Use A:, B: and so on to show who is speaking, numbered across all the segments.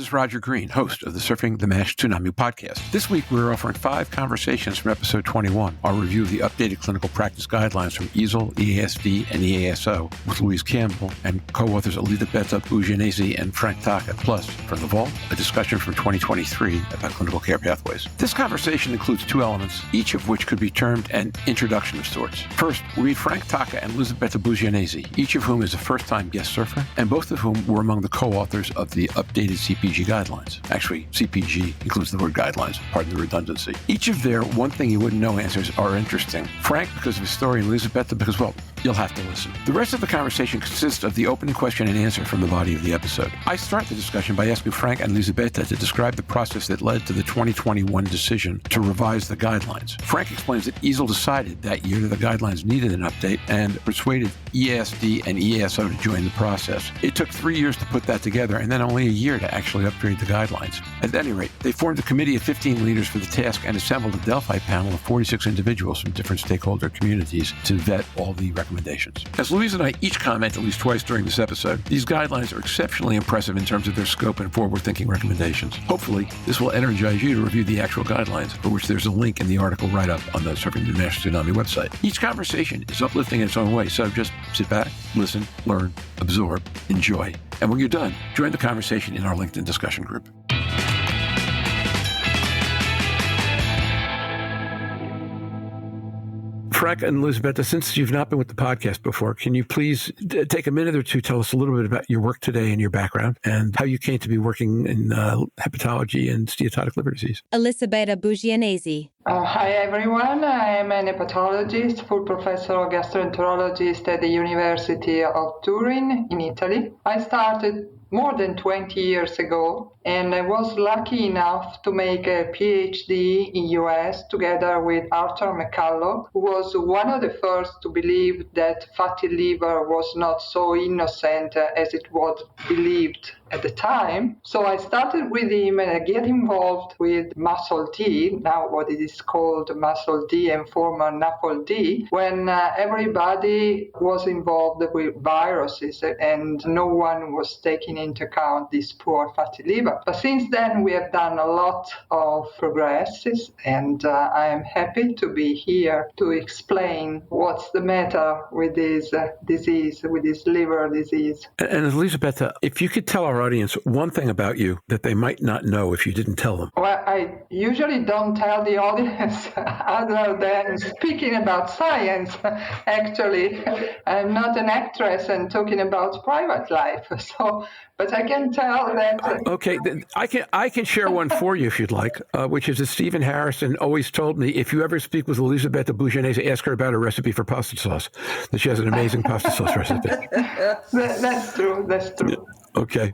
A: is Roger Green, host of the Surfing the Tsunami podcast. This week, we're offering 5 conversations from episode 21, our review of the updated clinical practice guidelines from EASL, EASD, and EASO, with Louise Campbell and co-authors Elisabetta, Bugianesi, and Frank Tacke. Plus, from the vault, a discussion from 2023 about clinical care pathways. This conversation includes 2 elements, each of which could be termed an introduction of sorts. First, we meet Frank Tacke and Elisabetta Bugianesi, each of whom is a first-time guest surfer, and both of whom were among the co-authors of the updated CPG guidelines. Actually, CPG includes the word guidelines, pardon the redundancy. Each of their one thing you wouldn't know answers are interesting. Frank, because of his story, and Elisabetta, because, well, you'll have to listen. The rest of the conversation consists of the opening question and answer from the body of the episode. I start the discussion by asking Frank and Elisabetta to describe the process that led to the 2021 decision to revise the guidelines. Frank explains that EASL decided that year that the guidelines needed an update and persuaded EASD and EASO to join the process. It took 3 years to put that together and then only a year to actually upgrade the guidelines. At any rate, they formed a committee of 15 leaders for the task and assembled a Delphi panel of 46 individuals from different stakeholder communities to vet all the recommendations. As Louise and I each comment at least twice during this episode, these guidelines are exceptionally impressive in terms of their scope and forward-thinking recommendations. Hopefully, this will energize you to review the actual guidelines, for which there's a link in the article write-up on the Surfing the Tsunami website. Each conversation is uplifting in its own way, so just sit back, listen, learn, absorb, enjoy. And when you're done, join the conversation in our LinkedIn discussion group. Frank and Elisabetta, since you've not been with the podcast before, can you please take a minute or two, tell us a little bit about your work today and your background and how you came to be working in hepatology and steatotic liver disease?
B: Elisabetta Bugianesi.
C: Hi, everyone. I am an hepatologist, full professor of gastroenterologist at the University of Turin in Italy. I started more than 20 years ago, and I was lucky enough to make a PhD in US together with Arthur McCullough, who was one of the first to believe that fatty liver was not so innocent as it was believed at the time. So I started with him and I get involved with MASLD, now what it is called MASLD and former NAFLD, when everybody was involved with viruses and no one was taking into account this poor fatty liver. But since then we have done a lot of progresses, and I am happy to be here to explain what's the matter with this disease, with this liver disease.
A: And Elisabetta, if you could tell our audience one thing about you that they might not know if you didn't tell them.
C: Well, I usually don't tell the audience other than speaking about science. Actually, I'm not an actress and talking about private life. But I can tell that.
A: Okay, I can share one for you if you'd like, which is that Stephen Harrison always told me if you ever speak with Elisabetta Bugianesi, ask her about a recipe for pasta sauce. That she has an amazing pasta sauce recipe.
C: That's true. That's true.
A: Okay.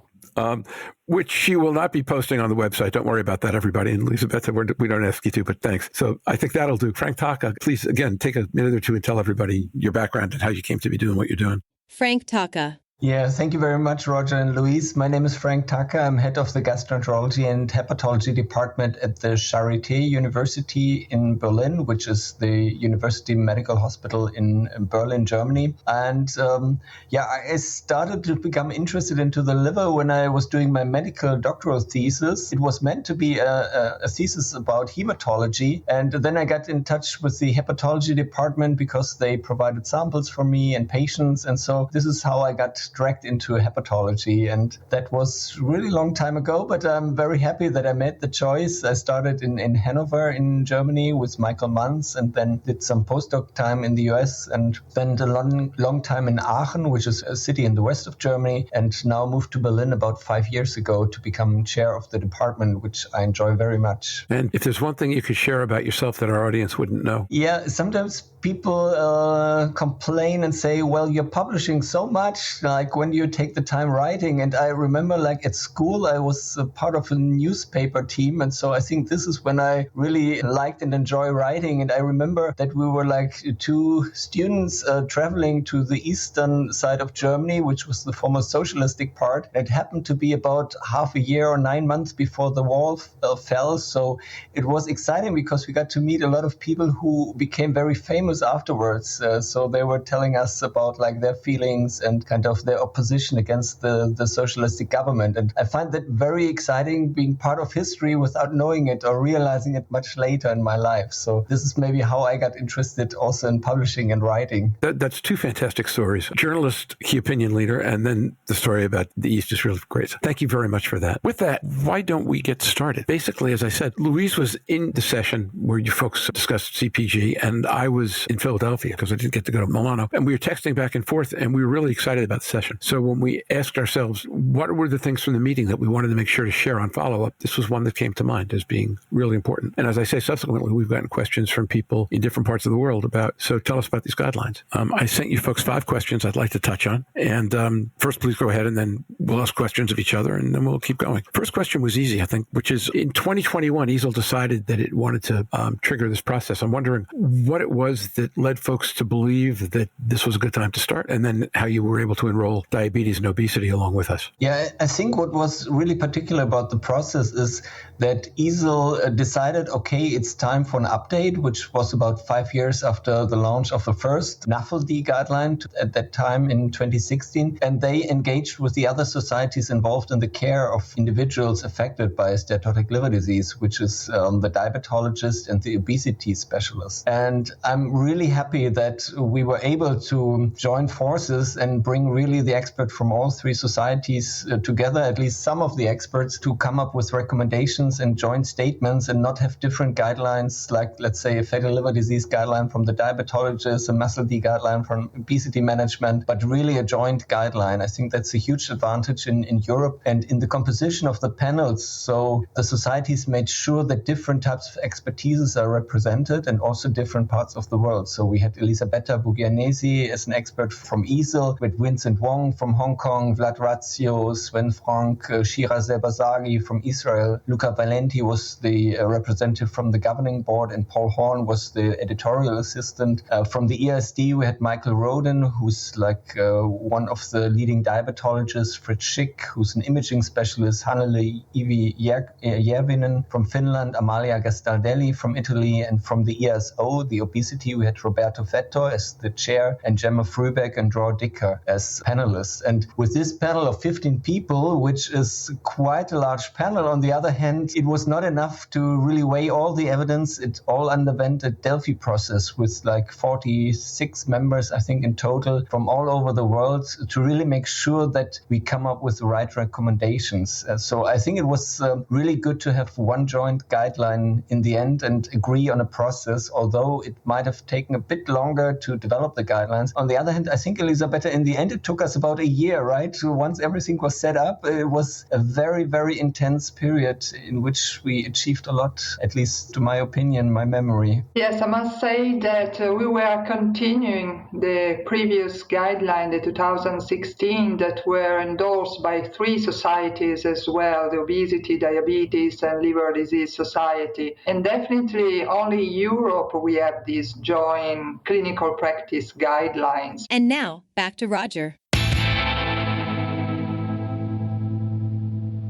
A: Which she will not be posting on the website. Don't worry about that, everybody. And Elisabetta, we don't ask you to, but thanks. So I think that'll do. Frank Tacke, please, again, take a minute or two and tell everybody your background and how you came to be doing what you're doing.
B: Frank Tacke.
D: Yeah, thank you very much, Roger and Louise. My name is Frank Tacke. I'm head of the gastroenterology and hepatology department at the Charité University in Berlin, which is the University Medical Hospital in Berlin, Germany. And I started to become interested into the liver when I was doing my medical doctoral thesis. It was meant to be a thesis about hematology. And then I got in touch with the hepatology department because they provided samples for me and patients. And so this is how I got dragged into hepatology, and that was really long time ago, but I'm very happy that I made the choice. I started in Hanover in Germany with Michael Manns, and then did some postdoc time in the US, and then a long time in Aachen, which is a city in the west of Germany, and now moved to Berlin about 5 years ago to become chair of the department, which I enjoy very much.
A: And if there's one thing you could share about yourself that our audience wouldn't know.
D: Yeah, sometimes people complain and say, well, you're publishing so much, like when you take the time writing. And I remember like at school, I was a part of a newspaper team. And so I think this is when I really liked and enjoy writing. And I remember that we were like 2 students traveling to the eastern side of Germany, which was the former socialistic part. It happened to be about half a year or 9 months before the wall fell. So it was exciting because we got to meet a lot of people who became very famous afterwards. So they were telling us about like their feelings and kind of their opposition against the socialistic government. And I find that very exciting, being part of history without knowing it or realizing it much later in my life. So this is maybe how I got interested also in publishing and writing.
A: That's two fantastic stories. Journalist, key opinion leader, and then the story about the East is really great. So thank you very much for that. With that, why don't we get started? Basically, as I said, Louise was in the session where you folks discussed CPG, and I was in Philadelphia because I didn't get to go to Milano. And we were texting back and forth, and we were really excited about the session. So when we asked ourselves, what were the things from the meeting that we wanted to make sure to share on follow-up, this was one that came to mind as being really important. And as I say, subsequently, we've gotten questions from people in different parts of the world about, so tell us about these guidelines. I sent you folks 5 questions I'd like to touch on. And first, please go ahead, and then we'll ask questions of each other, and then we'll keep going. First question was easy, I think, which is in 2021, EASL decided that it wanted to trigger this process. I'm wondering what it was that led folks to believe that this was a good time to start, and then how you were able to enroll diabetes and obesity along with us.
D: Yeah, I think what was really particular about the process is that EASL decided, okay, it's time for an update, which was about 5 years after the launch of the first MASLD guideline at that time in 2016. And they engaged with the other societies involved in the care of individuals affected by steatotic liver disease, which is the diabetologist and the obesity specialist. And I'm really happy that we were able to join forces and bring really the experts from all 3 societies together, at least some of the experts, to come up with recommendations and joint statements and not have different guidelines, like, let's say, a fatal liver disease guideline from the diabetologist, a MASLD guideline from obesity management, but really a joint guideline. I think that's a huge advantage in Europe and in the composition of the panels. So the societies made sure that different types of expertises are represented and also different parts of the world. So we had Elisabetta Bugianesi as an expert from EASL, with Vincent Wong from Hong Kong, Vlad Razio, Sven Frank, Shira Zelbazagi from Israel, Luca Valenti was the representative from the governing board, and Paul Horn was the editorial assistant. From the ESD, we had Michael Roden, who's like one of the leading diabetologists, Fritz Schick, who's an imaging specialist, Hannele Järvinen from Finland, Amalia Gastaldelli from Italy, and from the ESO, the obesity, we had Roberto Vettor as the chair, and Gemma Frübeck and Dror Dicker as panelists. And with this panel of 15 people, which is quite a large panel, on the other hand, it was not enough to really weigh all the evidence. It all underwent a Delphi process with like 46 members, I think, in total from all over the world to really make sure that we come up with the right recommendations. So I think it was really good to have one joint guideline in the end and agree on a process, although it might have taken a bit longer to develop the guidelines. On the other hand, I think, Elisabetta, in the end, it took us about a year, right? So once everything was set up, it was a very, very intense period in which we achieved a lot, at least to my opinion, my memory.
C: Yes, I must say that we were continuing the previous guideline, the 2016, that were endorsed by 3 societies as well, the Obesity, Diabetes, and Liver Disease Society. And definitely only in Europe we have these joint clinical practice guidelines.
B: And now, back to Roger.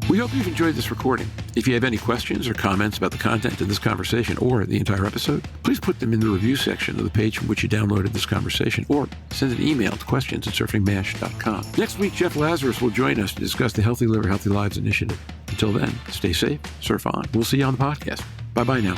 A: We hope you've enjoyed this recording. If you have any questions or comments about the content of this conversation or the entire episode, please put them in the review section of the page from which you downloaded this conversation, or send an email to questions@surfingmash.com. Next week, Jeff Lazarus will join us to discuss the Healthy Liver, Healthy Lives initiative. Until then, stay safe, surf on. We'll see you on the podcast. Bye-bye now.